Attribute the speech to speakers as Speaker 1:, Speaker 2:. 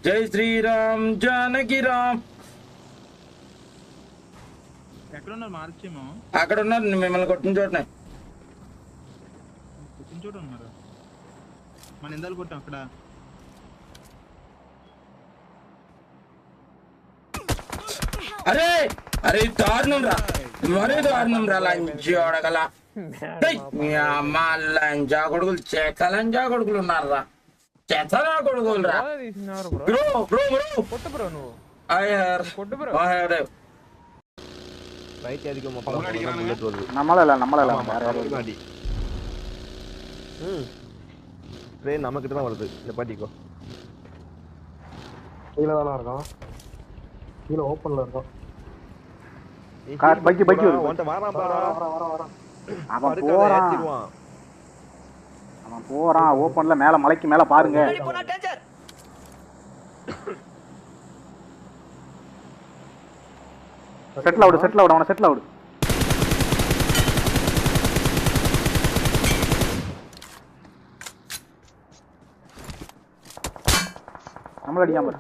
Speaker 1: జై శ్రీరామ్ జానకి రామ్.
Speaker 2: ఎక్కడున్నారు మార్చేమో?
Speaker 1: అక్కడ ఉన్నారు, మిమ్మల్ని కొట్టిన చోటనే.
Speaker 2: కొట్టిన చోట ఉన్నారు. మన ఎందాలు కొట్టాం అక్కడ.
Speaker 1: అరే అరే దారుణం రా, మరీ దారుణం రా. లంచి అడగల మీ అమ్మ లంచా కొడుకులు, చెక్క లంచా కొడుకులు ఉన్నారు రా, చెత్తనా కొడుకులు రా. బ్రో బ్రో బ్రో
Speaker 3: நம்மகிட்ட தான் வருது. இந்த பாட்டிக்கோ
Speaker 4: கீழே தானே இருக்கோம், கீழே ஓப்பன்ல இருக்கோம்.
Speaker 5: அவன் போறான் ஓப்பன்ல, மேல மலைக்கு மேல பாருங்க. செட்டில் அவுட் அவனை செட்டில் அவுட். நம்மள அடிக்காம